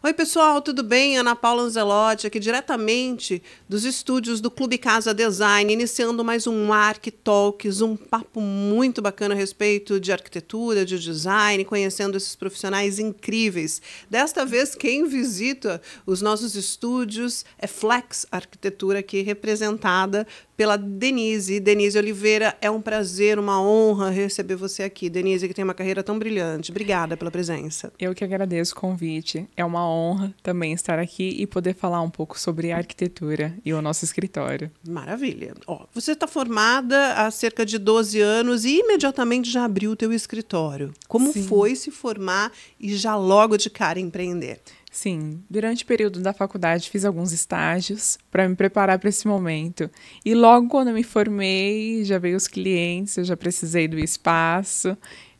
Oi, pessoal, tudo bem? Ana Paula Anzelotti, aqui diretamente dos estúdios do Clube Casa Design, iniciando mais um ArcTalks, um papo muito bacana a respeito de arquitetura, de design, conhecendo esses profissionais incríveis. Desta vez, quem visita os nossos estúdios é Flex Arquitetura, aqui representada pela Denise. Denise Oliveira, é um prazer, uma honra receber você aqui. Denise, que tem uma carreira tão brilhante. Obrigada pela presença. Eu que agradeço o convite. É uma honra também estar aqui e poder falar um pouco sobre arquitetura e o nosso escritório. Maravilha. Ó, você está formada há cerca de 12 anos e imediatamente já abriu o teu escritório. Como Sim. foi se formar e já logo de cara empreender? Sim, durante o período da faculdade fiz alguns estágios para me preparar para esse momento. E logo quando eu me formei, já veio os clientes, eu já precisei do espaço.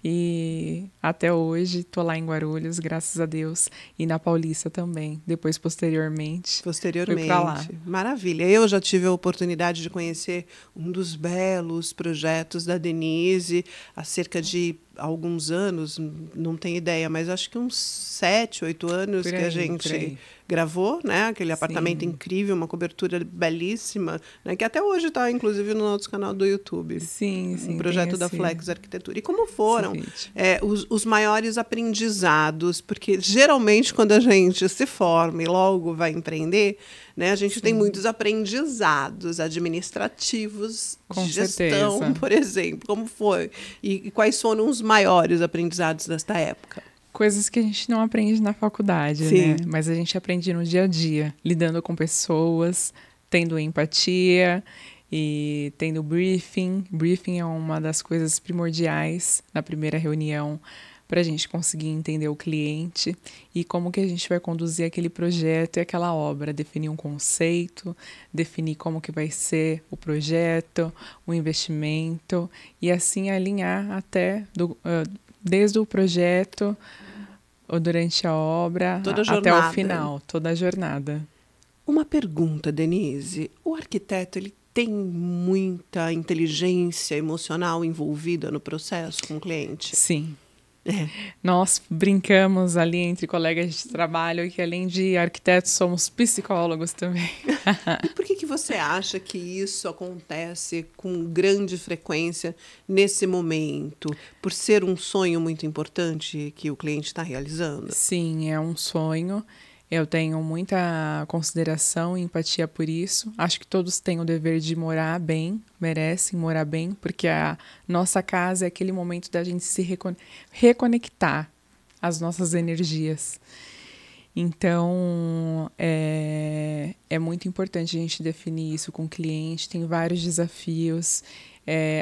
E até hoje estou lá em Guarulhos, graças a Deus, e na Paulista também. Depois, posteriormente, fui para lá. Maravilha. Eu já tive a oportunidade de conhecer um dos belos projetos da Denise há cerca de alguns anos, não tenho ideia, mas acho que uns 7, 8 anos Por aí, que a gente gravou, né? Aquele apartamento Sim. incrível, uma cobertura belíssima, né? Que até hoje está, inclusive, no nosso canal do YouTube. Sim, sim. Um projeto da Flex Arquitetura. E como foram os maiores aprendizados? Porque, geralmente, quando a gente se forma e logo vai empreender, né, a gente tem muitos aprendizados administrativos, de gestão, por exemplo. Como foi? E quais foram os maiores aprendizados desta época? Coisas que a gente não aprende na faculdade, né? Mas a gente aprende no dia a dia, lidando com pessoas, tendo empatia e tendo briefing. Briefing é uma das coisas primordiais na primeira reunião para a gente conseguir entender o cliente e como que a gente vai conduzir aquele projeto e aquela obra, definir um conceito, definir como que vai ser o projeto, o investimento e assim alinhar até desde o projeto ou durante a obra até o final, toda a jornada. Uma pergunta, Denise. O arquiteto, ele tem muita inteligência emocional envolvida no processo com o cliente? Sim. Nós brincamos ali entre colegas de trabalho que, além de arquitetos, somos psicólogos também. E por que você acha que isso acontece com grande frequência nesse momento? Por ser um sonho muito importante que o cliente está realizando? Sim, é um sonho. Eu tenho muita consideração e empatia por isso. Acho que todos têm o dever de morar bem, merecem morar bem, porque a nossa casa é aquele momento da gente se reconectar às nossas energias. Então, é muito importante a gente definir isso com o cliente. Tem vários desafios.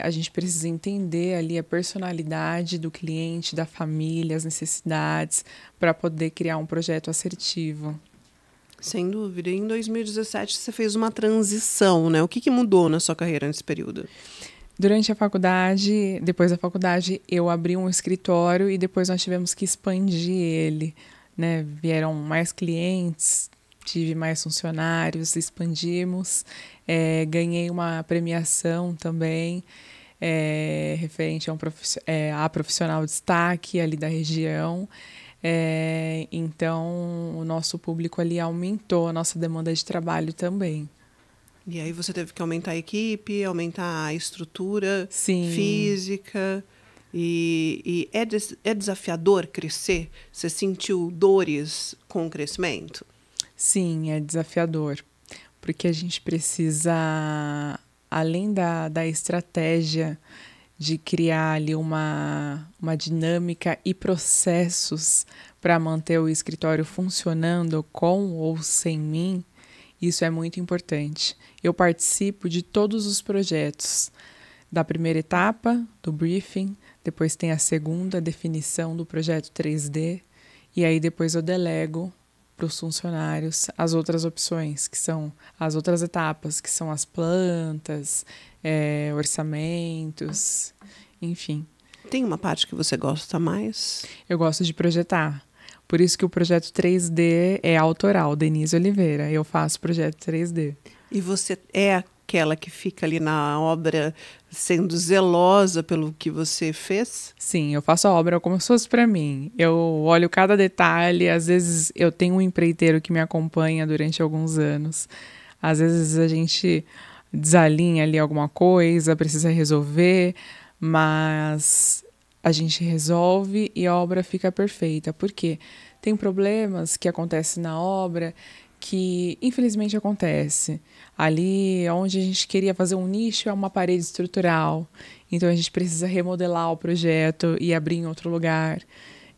A gente precisa entender ali a personalidade do cliente, da família, as necessidades, para poder criar um projeto assertivo. Sem dúvida. Em 2017, você fez uma transição, né? O que mudou na sua carreira nesse período? Durante a faculdade, depois da faculdade, eu abri um escritório e depois nós tivemos que expandir ele, né? Vieram mais clientes, tive mais funcionários, expandimos, ganhei uma premiação também, referente a profissional de destaque ali da região. Então, o nosso público ali aumentou, a nossa demanda de trabalho também. E aí você teve que aumentar a equipe, aumentar a estrutura Sim. física. E é desafiador crescer? Você sentiu dores com o crescimento? Sim, é desafiador, porque a gente precisa, além da estratégia de criar ali uma dinâmica e processos para manter o escritório funcionando com ou sem mim, isso é muito importante. Eu participo de todos os projetos, da primeira etapa, do briefing, depois tem a segunda definição do projeto 3D, e aí depois eu delego para os funcionários as outras opções, que são as outras etapas, que são as plantas, orçamentos, enfim. Tem uma parte que você gosta mais? Eu gosto de projetar. Por isso que o projeto 3D é autoral, Denise Oliveira. Eu faço projeto 3D. E você é aquela que fica ali na obra sendo zelosa pelo que você fez? Sim, eu faço a obra como se fosse para mim. Eu olho cada detalhe, às vezes eu tenho um empreiteiro que me acompanha durante alguns anos. Às vezes a gente desalinha ali alguma coisa, precisa resolver, mas a gente resolve e a obra fica perfeita. Por quê? Tem problemas que acontecem na obra que infelizmente acontece. Ali onde a gente queria fazer um nicho é uma parede estrutural, então a gente precisa remodelar o projeto e abrir em outro lugar,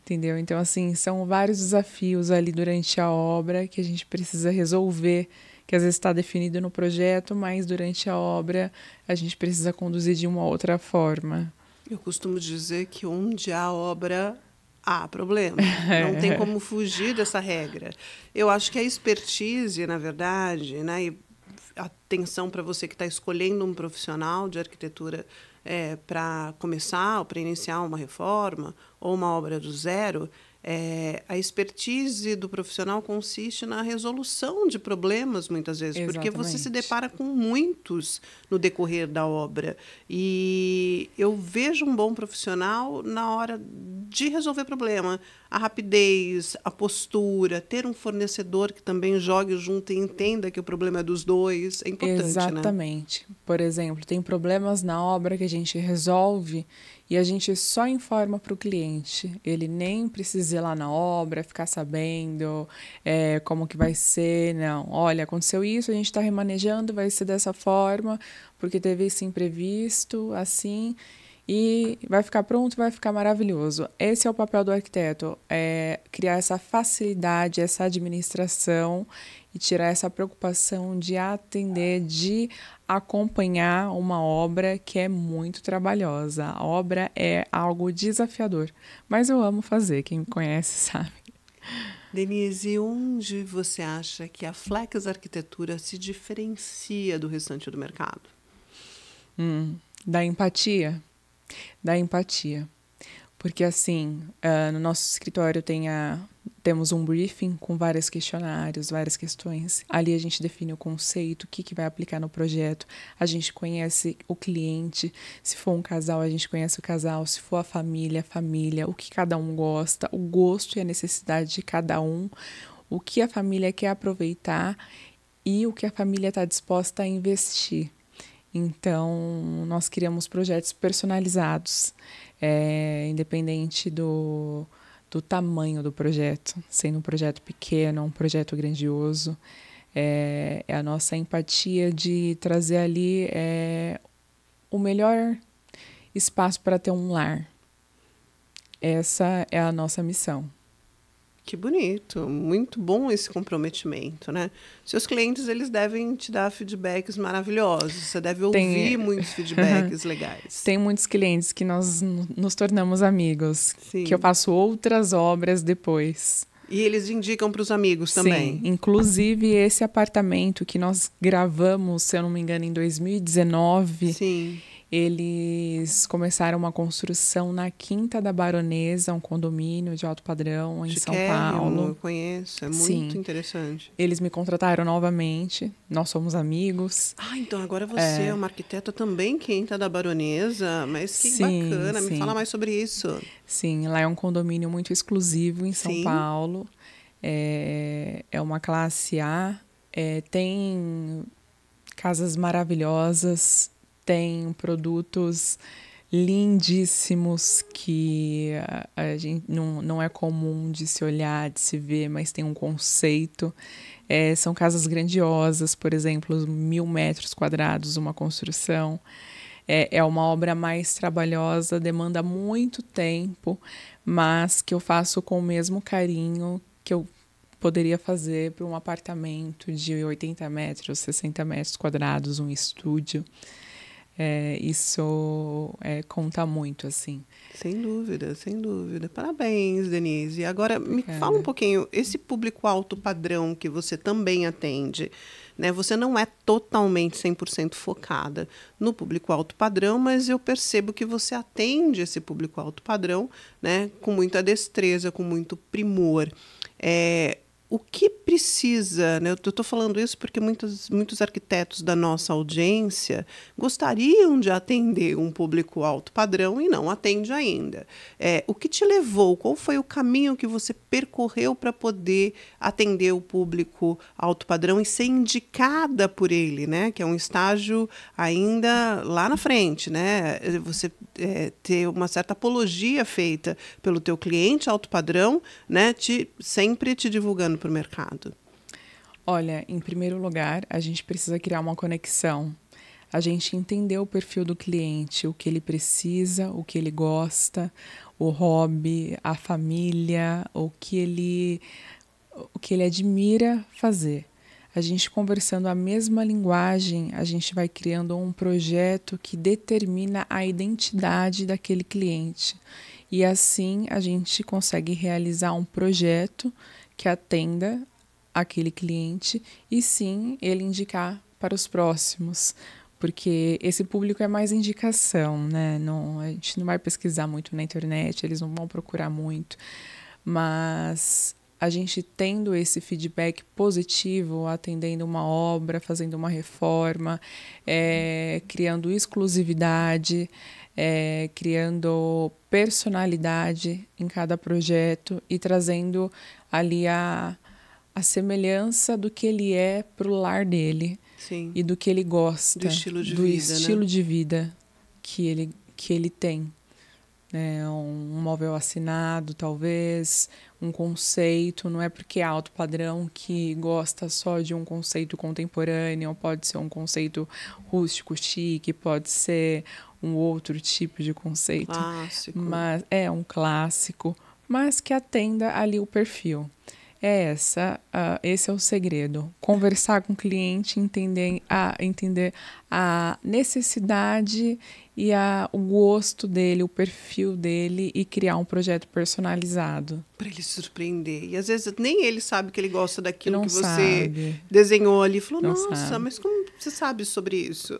entendeu? Então, assim, são vários desafios ali durante a obra que a gente precisa resolver, que às vezes está definido no projeto, mas durante a obra a gente precisa conduzir de uma outra forma. Eu costumo dizer que onde há obra, há problema. Não tem como fugir dessa regra. Eu acho que a expertise, na verdade, né, e atenção para você que está escolhendo um profissional de arquitetura para começar ou para iniciar uma reforma ou uma obra do zero, a expertise do profissional consiste na resolução de problemas, muitas vezes, porque você se depara com muitos no decorrer da obra. E eu vejo um bom profissional na hora de resolver problema. A rapidez, a postura, ter um fornecedor que também jogue junto e entenda que o problema é dos dois, é importante, Exatamente. Né? Por exemplo, tem problemas na obra que a gente resolve e a gente só informa para o cliente. Ele nem precisa ir lá na obra, ficar sabendo como que vai ser. Não, olha, aconteceu isso, a gente está remanejando, vai ser dessa forma, porque teve esse imprevisto, assim, e vai ficar pronto, vai ficar maravilhoso. Esse é o papel do arquiteto, criar essa facilidade, essa administração e tirar essa preocupação de atender, de acompanhar uma obra que é muito trabalhosa. A obra é algo desafiador, mas eu amo fazer, quem me conhece sabe. Denise, onde você acha que a Flex Arquitetura se diferencia do restante do mercado? Da empatia. Da empatia. Porque, assim, no nosso escritório temos um briefing com vários questionários, várias questões. Ali a gente define o conceito, o que vai aplicar no projeto. A gente conhece o cliente. Se for um casal, a gente conhece o casal. Se for a família, o que cada um gosta, o gosto e a necessidade de cada um, o que a família quer aproveitar e o que a família está disposta a investir. Então, nós criamos projetos personalizados, independente do tamanho do projeto, sendo um projeto pequeno, um projeto grandioso. É a nossa empatia de trazer ali o melhor espaço para ter um lar. Essa é a nossa missão. Que bonito, muito bom esse comprometimento, né? Seus clientes, eles devem te dar feedbacks maravilhosos, você deve ouvir muitos feedbacks legais. Tem muitos clientes que nós nos tornamos amigos, Sim. que eu faço outras obras depois. E eles indicam para os amigos também? Sim, inclusive esse apartamento que nós gravamos, se eu não me engano, em 2019... Sim. Eles começaram uma construção na Quinta da Baronesa, um condomínio de alto padrão em São Paulo. Eu conheço, é muito Sim. interessante. Eles me contrataram novamente, nós somos amigos. Ah, então agora você é uma arquiteta também Quinta da Baronesa, mas que bacana, me fala mais sobre isso. Sim, lá é um condomínio muito exclusivo em São Paulo, é uma classe A, tem casas maravilhosas, tem produtos lindíssimos que a gente não é comum de se olhar, de se ver, mas tem um conceito. São casas grandiosas, por exemplo, 1.000 metros quadrados, uma construção. É uma obra mais trabalhosa, demanda muito tempo, mas que eu faço com o mesmo carinho que eu poderia fazer para um apartamento de 80 metros, 60 metros quadrados, um estúdio. Isso conta muito, assim. Sem dúvida, sem dúvida. Parabéns, Denise. Agora, me fala um pouquinho, esse público alto padrão que você também atende, né? Você não é totalmente 100% focada no público alto padrão, mas eu percebo que você atende esse público alto padrão, né? Com muita destreza, com muito primor. o que precisa, né? Eu estou falando isso porque muitos arquitetos da nossa audiência gostariam de atender um público alto padrão e não atende ainda. O que te levou? Qual foi o caminho que você percorreu para poder atender o público alto padrão e ser indicada por ele, né? Que é um estágio ainda lá na frente, né? Você ter uma certa apologia feita pelo teu cliente alto padrão, né? Sempre te divulgando para o mercado. Olha, em primeiro lugar, a gente precisa criar uma conexão. A gente entender o perfil do cliente, o que ele precisa, o que ele gosta, o hobby, a família, o que ele admira fazer. A gente conversando a mesma linguagem, a gente vai criando um projeto que determina a identidade daquele cliente. E assim a gente consegue realizar um projeto que atenda aquele cliente e sim ele indicar para os próximos. Porque esse público é mais indicação, né? Não, a gente não vai pesquisar muito na internet, eles não vão procurar muito. Mas a gente tendo esse feedback positivo, atendendo uma obra, fazendo uma reforma, criando exclusividade, criando personalidade em cada projeto e trazendo ali a semelhança do que ele é para o lar dele. Sim. E do que ele gosta, do estilo de vida que ele tem. Um móvel assinado, talvez, um conceito, não é porque é alto padrão que gosta só de um conceito contemporâneo, pode ser um conceito rústico, chique, pode ser um outro tipo de conceito. Clássico. Mas é um clássico, mas que atenda ali o perfil. Esse é o segredo. Conversar com o cliente, entender a necessidade e o gosto dele, o perfil dele e criar um projeto personalizado. Para ele se surpreender. E às vezes nem ele sabe que ele gosta daquilo que você sabe. Desenhou ali. Falou, Não nossa, sabe. Mas como você sabe sobre isso?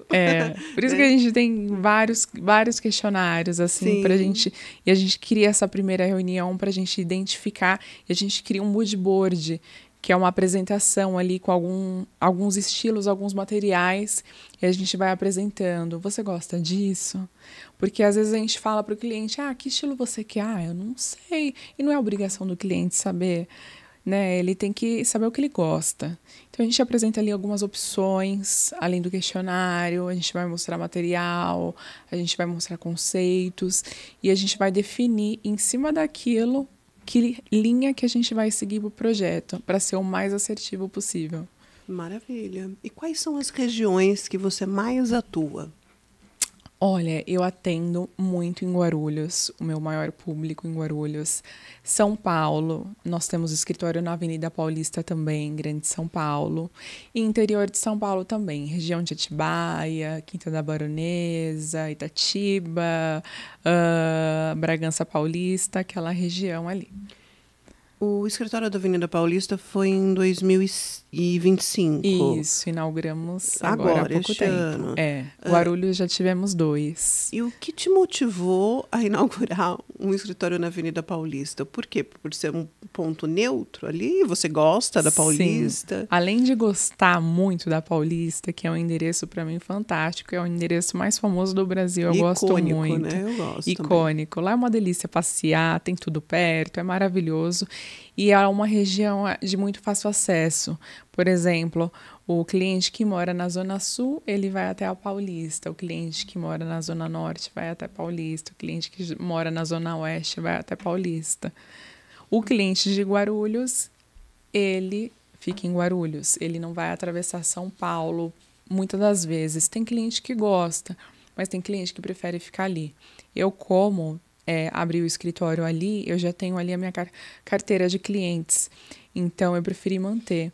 Por isso que a gente tem vários questionários, assim, pra gente. E a gente cria essa primeira reunião pra gente identificar. E a gente cria um mood board, que é uma apresentação ali com alguns estilos, alguns materiais, e a gente vai apresentando. Você gosta disso? Porque às vezes a gente fala para o cliente, que estilo você quer? Eu não sei. E não é obrigação do cliente saber, né? Ele tem que saber o que ele gosta. Então a gente apresenta ali algumas opções, além do questionário, a gente vai mostrar material, a gente vai mostrar conceitos, e a gente vai definir em cima daquilo que linha que a gente vai seguir para o projeto, para ser o mais assertivo possível. Maravilha. E quais são as regiões que você mais atua? Olha, eu atendo muito em Guarulhos, o meu maior público em Guarulhos. São Paulo, nós temos escritório na Avenida Paulista também, Grande São Paulo. E interior de São Paulo também, região de Atibaia, Quinta da Baronesa, Itatiba, Bragança Paulista, aquela região ali. O escritório da Avenida Paulista foi em 2025. Isso, inauguramos agora há pouco tempo. Ano. Guarulhos já tivemos 2. E o que te motivou a inaugurar um escritório na Avenida Paulista? Por quê? Por ser um ponto neutro ali? Você gosta da Paulista? Sim. Além de gostar muito da Paulista, que é um endereço para mim fantástico, é o endereço mais famoso do Brasil, eu gosto muito. Né? Eu gosto Icônico. Também. Lá é uma delícia passear, tem tudo perto, é maravilhoso. E é uma região de muito fácil acesso. Por exemplo, o cliente que mora na Zona Sul, ele vai até a Paulista. O cliente que mora na Zona Norte vai até a Paulista. O cliente que mora na Zona Oeste vai até a Paulista. O cliente de Guarulhos, ele fica em Guarulhos. Ele não vai atravessar São Paulo, muitas das vezes. Tem cliente que gosta, mas tem cliente que prefere ficar ali. Eu, abri o escritório ali, eu já tenho ali a minha carteira de clientes. Então, eu preferi manter.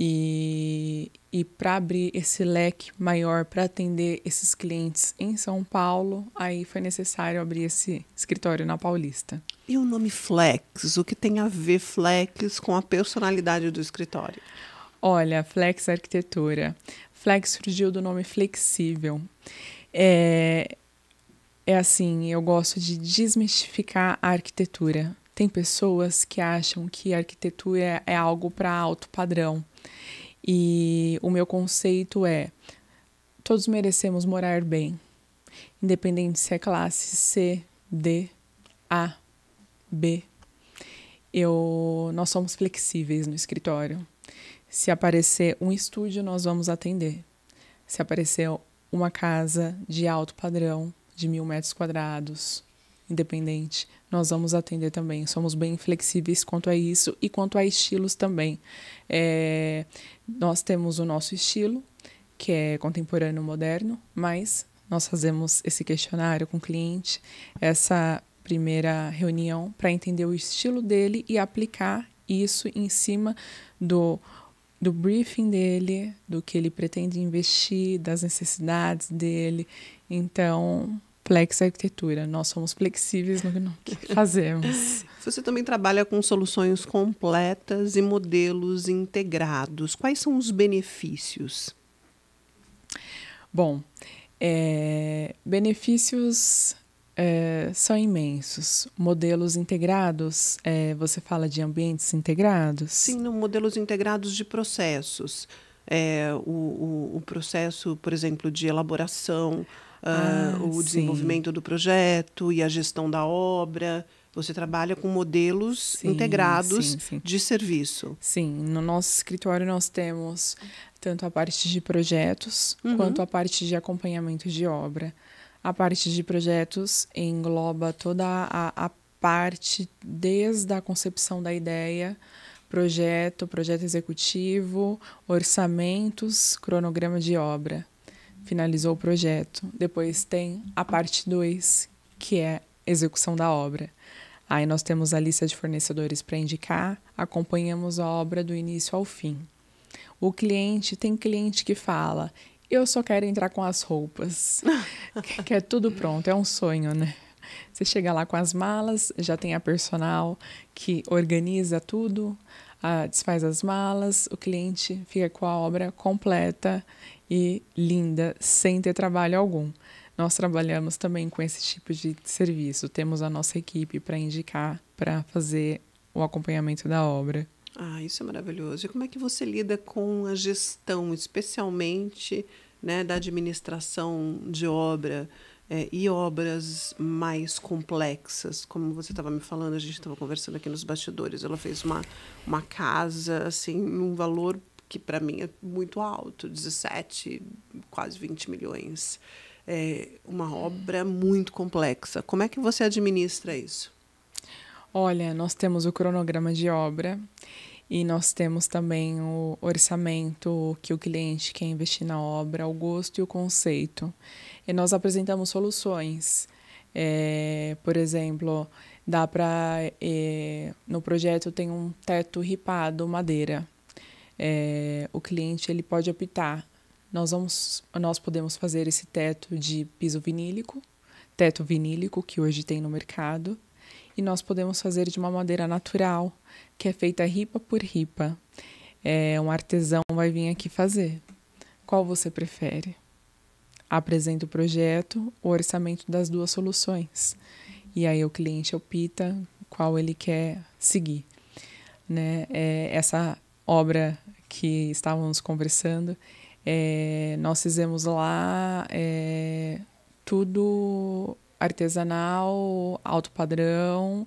E para abrir esse leque maior para atender esses clientes em São Paulo, aí foi necessário abrir esse escritório na Paulista. E o nome Flex? O que tem a ver Flex com a personalidade do escritório? Olha, Flex Arquitetura. Flex surgiu do nome flexível. É assim, eu gosto de desmistificar a arquitetura. Tem pessoas que acham que a arquitetura é algo para alto padrão. E o meu conceito é: todos merecemos morar bem, independente se é classe C, D, A, B. Nós somos flexíveis no escritório. Se aparecer um estúdio, nós vamos atender. Se aparecer uma casa de alto padrão, de 1.000 metros quadrados, independente, nós vamos atender também. Somos bem flexíveis quanto a isso e quanto a estilos também. Nós temos o nosso estilo, que é contemporâneo moderno, mas nós fazemos esse questionário com o cliente, essa primeira reunião, para entender o estilo dele e aplicar isso em cima do briefing dele, do que ele pretende investir, das necessidades dele. Então, Flex Arquitetura, nós somos flexíveis no que fazemos. Você também trabalha com soluções completas e modelos integrados. Quais são os benefícios? Bom, benefícios são imensos. Modelos integrados, você fala de ambientes integrados? Sim, modelos integrados de processos. O processo, por exemplo, de elaboração, o desenvolvimento do projeto e a gestão da obra. Você trabalha com modelos integrados de serviço. Sim, no nosso escritório nós temos tanto a parte de projetos quanto a parte de acompanhamento de obra. A parte de projetos engloba toda a parte desde a concepção da ideia, projeto executivo, orçamentos, cronograma de obra. Finalizou o projeto. Depois tem a parte 2, que é execução da obra. Aí nós temos a lista de fornecedores para indicar, acompanhamos a obra do início ao fim. Tem cliente que fala: eu só quero entrar com as roupas, que é tudo pronto, é um sonho, né? Você chega lá com as malas, já tem a personal que organiza tudo, desfaz as malas, o cliente fica com a obra completa e linda, sem ter trabalho algum. Nós trabalhamos também com esse tipo de serviço, temos a nossa equipe para indicar, para fazer o acompanhamento da obra. Isso é maravilhoso. E como é que você lida com a gestão, especialmente, né, da administração de obra e obras mais complexas? Como você estava me falando, a gente estava conversando aqui nos bastidores, ela fez uma casa assim, num valor que para mim é muito alto, 17, quase 20 milhões. Uma obra muito complexa. Como é que você administra isso? Olha, nós temos o cronograma de obra e nós temos também o orçamento que o cliente quer investir na obra, o gosto e o conceito. E nós apresentamos soluções. Por exemplo, dá para... no projeto tem um teto ripado, madeira. O cliente ele pode optar. Nós podemos fazer esse teto de piso vinílico, teto vinílico, que hoje tem no mercado. E nós podemos fazer de uma madeira natural, que é feita ripa por ripa. Um artesão vai vir aqui fazer. Qual você prefere? Apresenta o projeto, o orçamento das duas soluções. E aí o cliente opta qual ele quer seguir. Né? Essa obra que estávamos conversando, nós fizemos lá tudo artesanal, alto padrão,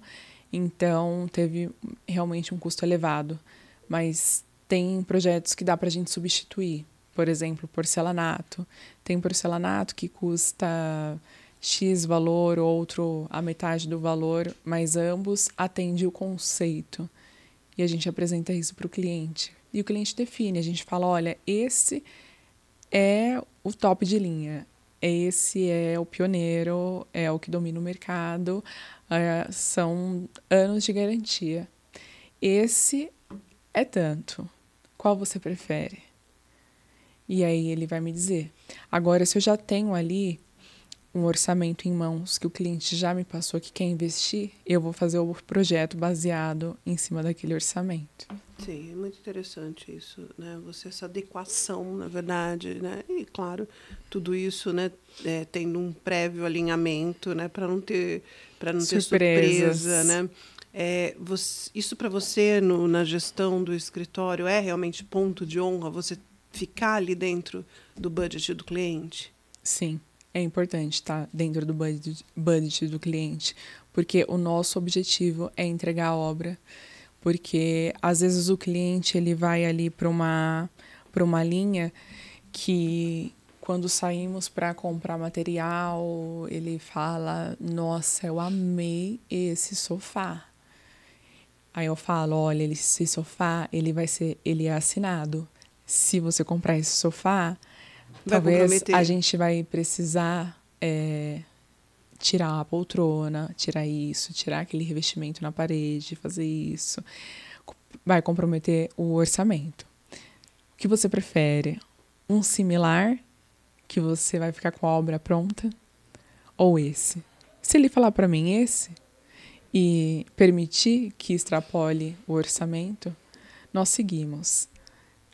então teve realmente um custo elevado. Mas tem projetos que dá para a gente substituir. Por exemplo, porcelanato. Tem porcelanato que custa X valor, outro a metade do valor, mas ambos atendem o conceito. E a gente apresenta isso para o cliente. E o cliente define, a gente fala: olha, esse é o top de linha. Esse é o pioneiro, é o que domina o mercado, são anos de garantia. Esse é tanto. Qual você prefere? E aí ele vai me dizer. Agora, se eu já tenho ali um orçamento em mãos, que o cliente já me passou que quer investir, eu vou fazer o projeto baseado em cima daquele orçamento. Sim, é muito interessante isso, né? Essa adequação, na verdade, né? E, claro, tudo isso, né, tendo um prévio alinhamento, né, para não ter surpresa, né? Isso para você, na gestão do escritório, é realmente ponto de honra você ficar ali dentro do budget do cliente? Sim, é importante estar dentro do budget do cliente, porque o nosso objetivo é entregar a obra, porque às vezes o cliente ele vai ali para uma linha que quando saímos para comprar material, ele fala: "Nossa, eu amei esse sofá". Aí eu falo: "Olha, esse sofá, ele é assinado. Se você comprar esse sofá, talvez a gente vai precisar tirar a poltrona, tirar isso, tirar aquele revestimento na parede, fazer isso. Vai comprometer o orçamento. O que você prefere? Um similar, que você vai ficar com a obra pronta, ou esse?" Se ele falar para mim esse e permitir que extrapole o orçamento, nós seguimos.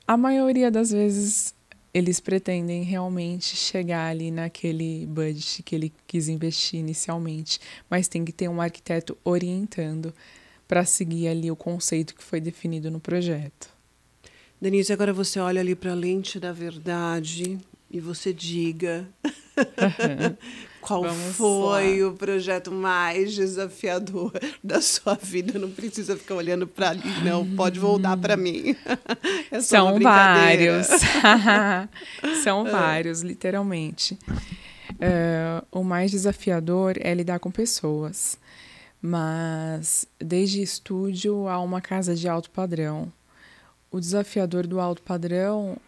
A maioria das vezes eles pretendem realmente chegar ali naquele budget que ele quis investir inicialmente, mas tem que ter um arquiteto orientando para seguir ali o conceito que foi definido no projeto. Denise, agora você olha ali para a lente da verdade e você diga qual foi o projeto mais desafiador da sua vida. Não precisa ficar olhando para ali, não. Pode voltar para mim. É só São vários. São vários, literalmente. O mais desafiador é lidar com pessoas. Mas desde estúdio a uma casa de alto padrão. O desafiador do alto padrão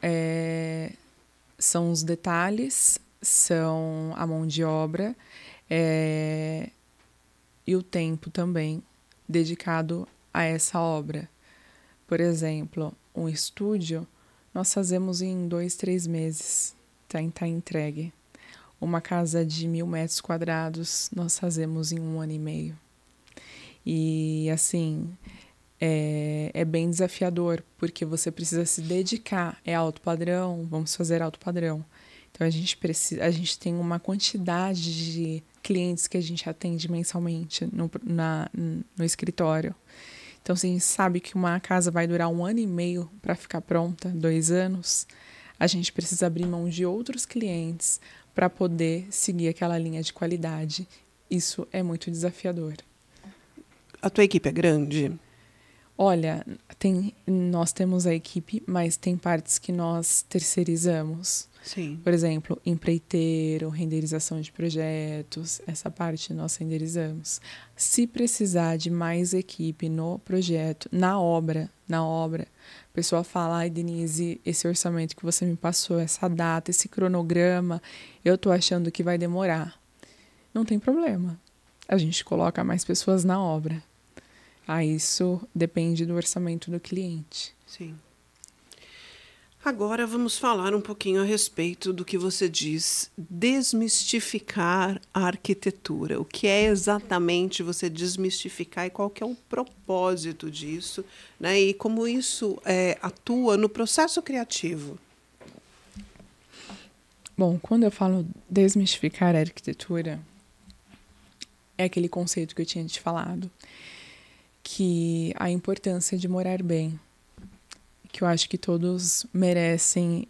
são os detalhes, são a mão de obra e o tempo também dedicado a essa obra. Por exemplo, um estúdio nós fazemos em 2, 3 meses, tá entregue. Uma casa de 1.000 metros quadrados nós fazemos em 1 ano e meio. E assim, é bem desafiador, porque você precisa se dedicar. É alto padrão, vamos fazer alto padrão. Então a gente tem uma quantidade de clientes que a gente atende mensalmente no escritório. Então, se a gente sabe que uma casa vai durar 1 ano e meio para ficar pronta, 2 anos, a gente precisa abrir mão de outros clientes para poder seguir aquela linha de qualidade. Isso é muito desafiador. A tua equipe é grande? Olha, nós temos a equipe, mas tem partes que nós terceirizamos. Sim. Por exemplo, empreiteiro, renderização de projetos, essa parte nós renderizamos. Se precisar de mais equipe no projeto, na obra, a pessoa fala: "Ai, Denise, esse orçamento que você me passou, essa data, esse cronograma, eu tô achando que vai demorar." Não tem problema. A gente coloca mais pessoas na obra. Isso depende do orçamento do cliente. Sim. Agora vamos falar um pouquinho a respeito do que você diz, desmistificar a arquitetura. O que é exatamente você desmistificar e qual que é o propósito disso, né? E como isso atua no processo criativo? Bom, quando eu falo desmistificar a arquitetura, é aquele conceito que eu tinha te falado, que a importância de morar bem, que eu acho que todos merecem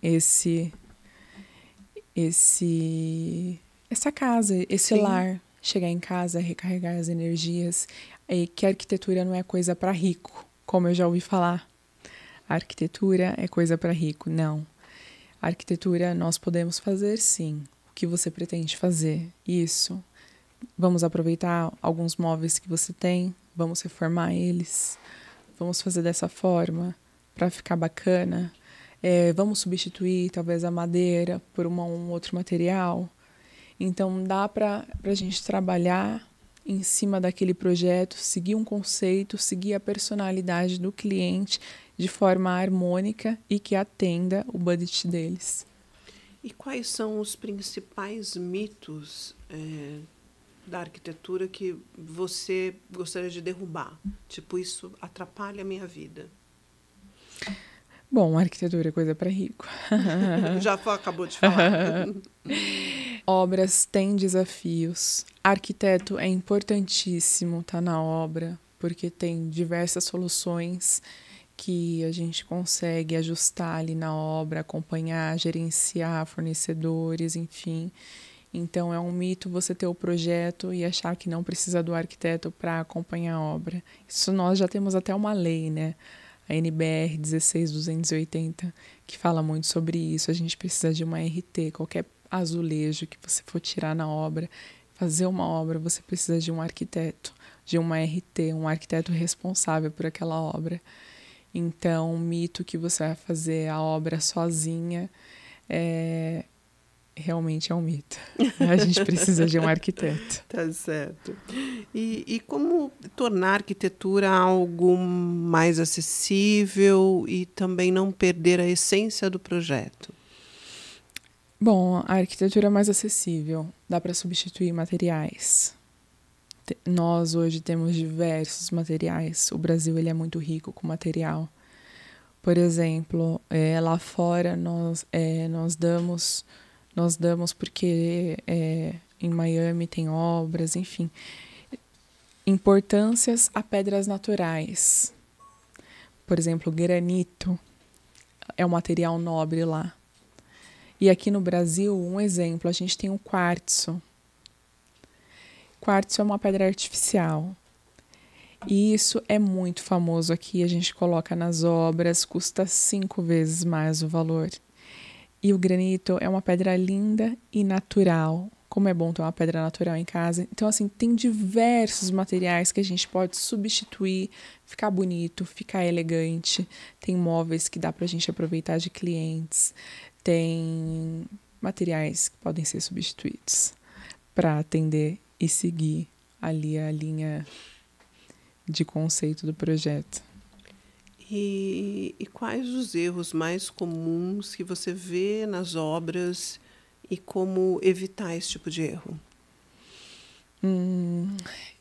essa casa, esse Sim. lar, chegar em casa, recarregar as energias, e que a arquitetura não é coisa para rico, como eu já ouvi falar. A arquitetura é coisa para rico, não. A arquitetura nós podemos fazer sim. O que você pretende fazer? Isso. Vamos aproveitar alguns móveis que você tem, vamos reformar eles, vamos fazer dessa forma para ficar bacana. Vamos substituir talvez a madeira por um outro material. Então dá para a gente trabalhar em cima daquele projeto, seguir um conceito, seguir a personalidade do cliente de forma harmônica e que atenda o budget deles. E quais são os principais mitos da arquitetura que você gostaria de derrubar? Tipo, isso atrapalha a minha vida. Bom, a arquitetura é coisa para rico. Já acabou de falar. Obras têm desafios. Arquiteto é importantíssimo, tá na obra, porque tem diversas soluções que a gente consegue ajustar ali na obra, acompanhar, gerenciar fornecedores, enfim. Então, é um mito você ter o projeto e achar que não precisa do arquiteto para acompanhar a obra. Isso nós já temos até uma lei, né? A NBR 16280, que fala muito sobre isso. A gente precisa de uma RT, qualquer azulejo que você for tirar na obra, fazer uma obra, você precisa de um arquiteto, de uma RT, um arquiteto responsável por aquela obra. Então, o mito que você vai fazer a obra sozinha realmente é um mito. A gente precisa de um arquiteto. Tá certo. E como tornar a arquitetura algo mais acessível e também não perder a essência do projeto? Bom, a arquitetura é mais acessível. Dá para substituir materiais. Nós hoje temos diversos materiais. O Brasil ele é muito rico com material. Por exemplo, lá fora nós damos porque em Miami tem obras, enfim. Importâncias a pedras naturais. Por exemplo, granito é um material nobre lá. E aqui no Brasil, um exemplo, a gente tem o quartzo. Quartzo é uma pedra artificial. E isso é muito famoso aqui, a gente coloca nas obras, custa 5 vezes mais o valor. E o granito é uma pedra linda e natural. Como é bom ter uma pedra natural em casa. Então, assim, tem diversos materiais que a gente pode substituir, ficar bonito, ficar elegante. Tem móveis que dá pra gente aproveitar de clientes. Tem materiais que podem ser substituídos para atender e seguir ali a linha de conceito do projeto. E quais os erros mais comuns que você vê nas obras e como evitar esse tipo de erro?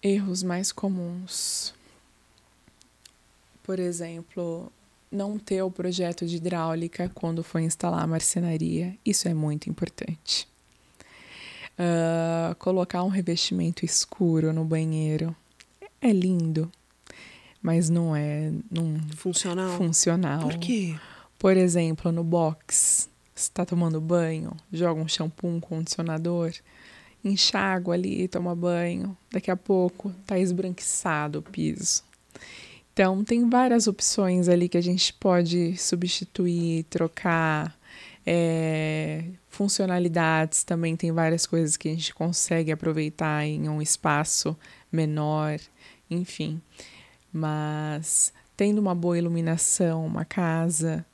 Erros mais comuns. Por exemplo, não ter o projeto de hidráulica quando for instalar a marcenaria. Isso é muito importante. Colocar um revestimento escuro no banheiro. É lindo, mas não é funcional. Por quê? Por exemplo, no box, você está tomando banho, joga um shampoo, um condicionador, enxágua ali, toma banho. Daqui a pouco está esbranquiçado o piso. Então, tem várias opções ali que a gente pode substituir, trocar. Funcionalidades também tem várias coisas que a gente consegue aproveitar em um espaço menor, enfim. Mas tendo uma boa iluminação, uma casa,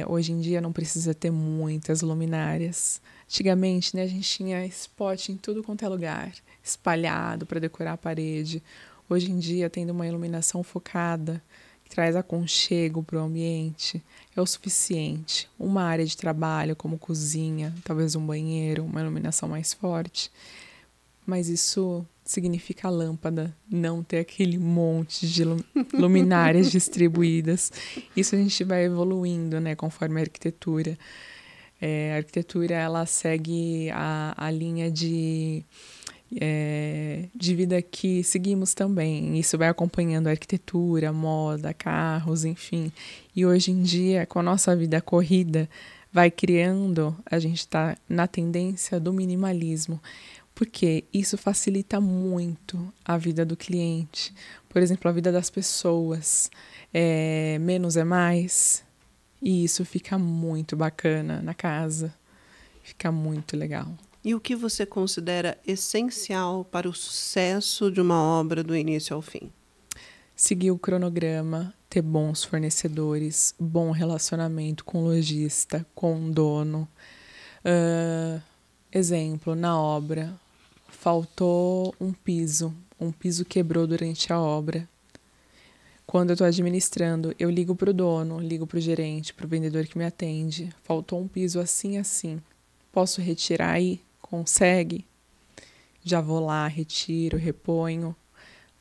hoje em dia não precisa ter muitas luminárias. Antigamente, né, a gente tinha spot em tudo quanto é lugar, espalhado para decorar a parede. Hoje em dia, tendo uma iluminação focada, que traz aconchego para o ambiente, é o suficiente. Uma área de trabalho, como cozinha, talvez um banheiro, uma iluminação mais forte. Mas isso significa a lâmpada, não ter aquele monte de luminárias distribuídas. Isso a gente vai evoluindo, né, conforme a arquitetura. A arquitetura, ela segue a linha de vida que seguimos também. Isso vai acompanhando a arquitetura, moda, carros, enfim. E hoje em dia, com a nossa vida corrida, vai criando, a gente está na tendência do minimalismo, porque isso facilita muito a vida do cliente. Por exemplo, a vida das pessoas. Menos é mais. E isso fica muito bacana na casa. Fica muito legal. E o que você considera essencial para o sucesso de uma obra do início ao fim? Seguir o cronograma, ter bons fornecedores, bom relacionamento com o lojista, com o dono. Exemplo, na obra, faltou um piso quebrou durante a obra. Quando eu estou administrando, eu ligo para o dono, ligo para o gerente, para o vendedor que me atende. Faltou um piso assim, assim. Posso retirar aí? Consegue? Já vou lá, retiro, reponho,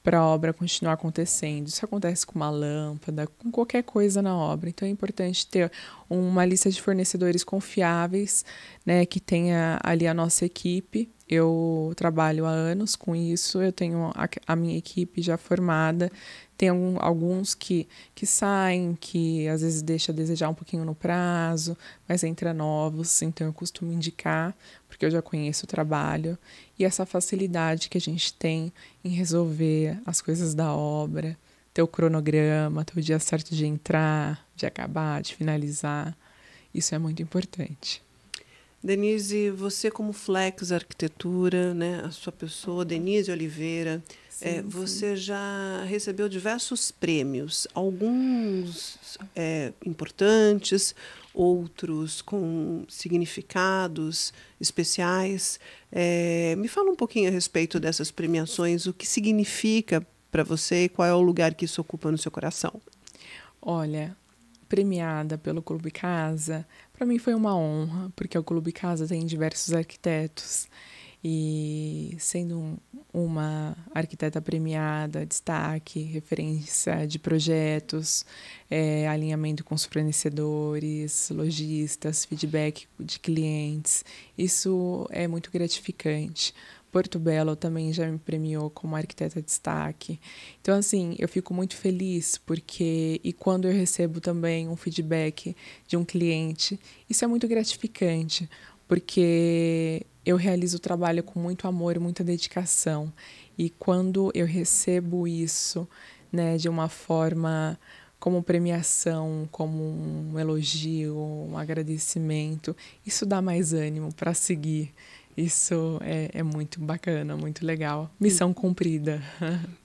para a obra continuar acontecendo. Isso acontece com uma lâmpada, com qualquer coisa na obra. Então é importante ter uma lista de fornecedores confiáveis, né, que tenha ali a nossa equipe Eu trabalho há anos com isso, eu tenho a minha equipe já formada, tem alguns que saem, que às vezes deixa a desejar um pouquinho no prazo, mas entra novos, então eu costumo indicar, porque eu já conheço o trabalho, e essa facilidade que a gente tem em resolver as coisas da obra, ter o cronograma, ter o dia certo de entrar, de acabar, de finalizar, isso é muito importante. Denise, você como Flex Arquitetura, né, a sua pessoa, Denise Oliveira, você já recebeu diversos prêmios, alguns importantes, outros com significados especiais. Me fala um pouquinho a respeito dessas premiações, o que significa para você e qual é o lugar que isso ocupa no seu coração? Olha, premiada pelo Clube Casa, para mim foi uma honra, porque o Clube Casa tem diversos arquitetos e sendo uma arquiteta premiada, destaque, referência de projetos, alinhamento com os fornecedores, lojistas, feedback de clientes, isso é muito gratificante. Porto Belo também já me premiou como arquiteta destaque. Então, assim, eu fico muito feliz porque, e quando eu recebo também um feedback de um cliente, isso é muito gratificante, porque eu realizo o trabalho com muito amor e muita dedicação. E quando eu recebo isso, né, de uma forma como premiação, como um elogio, um agradecimento, isso dá mais ânimo para seguir. Isso é muito bacana, muito legal. Missão cumprida.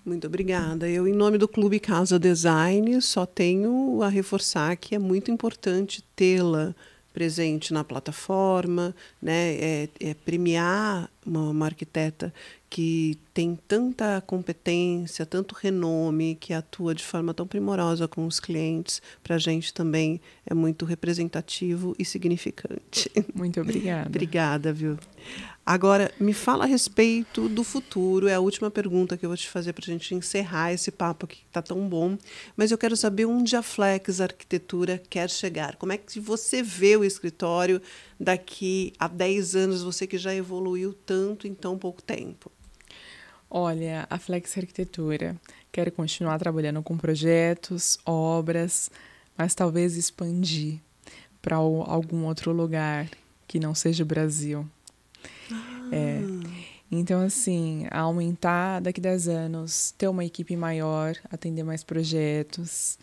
Muito obrigada. Eu, em nome do Clube Casa Design, só tenho a reforçar que é muito importante tê-la presente na plataforma, né? Premiar uma arquiteta que tem tanta competência, tanto renome, que atua de forma tão primorosa com os clientes, para a gente também é muito representativo e significante. Muito obrigada. Obrigada, viu? Agora, me fala a respeito do futuro. É a última pergunta que eu vou te fazer para a gente encerrar esse papo aqui que está tão bom. Mas eu quero saber onde a Flex Arquitetura quer chegar. Como é que você vê o escritório daqui a 10 anos, você que já evoluiu tanto em tão pouco tempo? Olha, a Flex Arquitetura quer continuar trabalhando com projetos, obras, mas talvez expandir para algum outro lugar que não seja o Brasil. Então, assim, aumentar daqui a 10 anos, ter uma equipe maior, atender mais projetos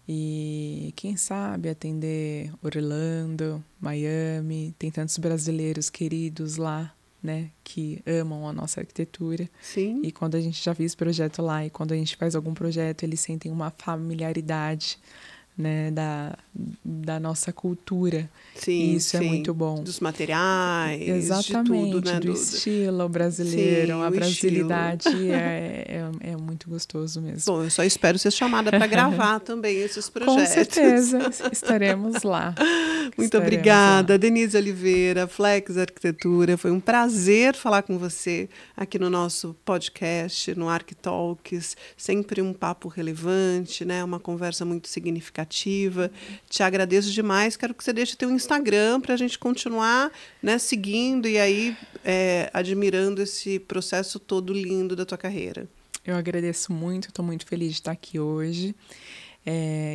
e, quem sabe, atender Orlando, Miami. Tem tantos brasileiros queridos lá, né, que amam a nossa arquitetura. Sim. E quando a gente já fez projeto lá e quando a gente faz algum projeto, eles sentem uma familiaridade, né, da nossa cultura. Sim, e isso sim. é muito bom. Dos materiais, exatamente, de tudo, né? do estilo brasileiro, sim, a brasilidade é muito gostoso mesmo. Bom, eu só espero ser chamada para gravar também esses projetos. Com certeza, estaremos lá. Muito obrigada, Denise Oliveira, Flex Arquitetura. Foi um prazer falar com você aqui no nosso podcast, no ArcTalks. Sempre um papo relevante, né? Uma conversa muito significativa. Te agradeço demais. Quero que você deixe teu Instagram para a gente continuar, né, seguindo e aí admirando esse processo todo lindo da tua carreira. Eu agradeço muito, estou muito feliz de estar aqui hoje.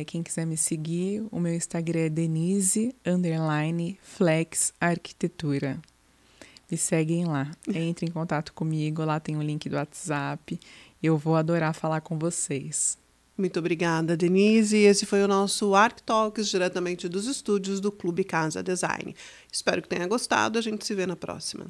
Quem quiser me seguir, o meu Instagram é Denise_Flex Arquitetura. Me seguem lá, entre em contato comigo, lá tem o link do WhatsApp. Eu vou adorar falar com vocês. Muito obrigada, Denise. Esse foi o nosso ArcTalks, diretamente dos estúdios do Clube Casa Design. Espero que tenha gostado. A gente se vê na próxima.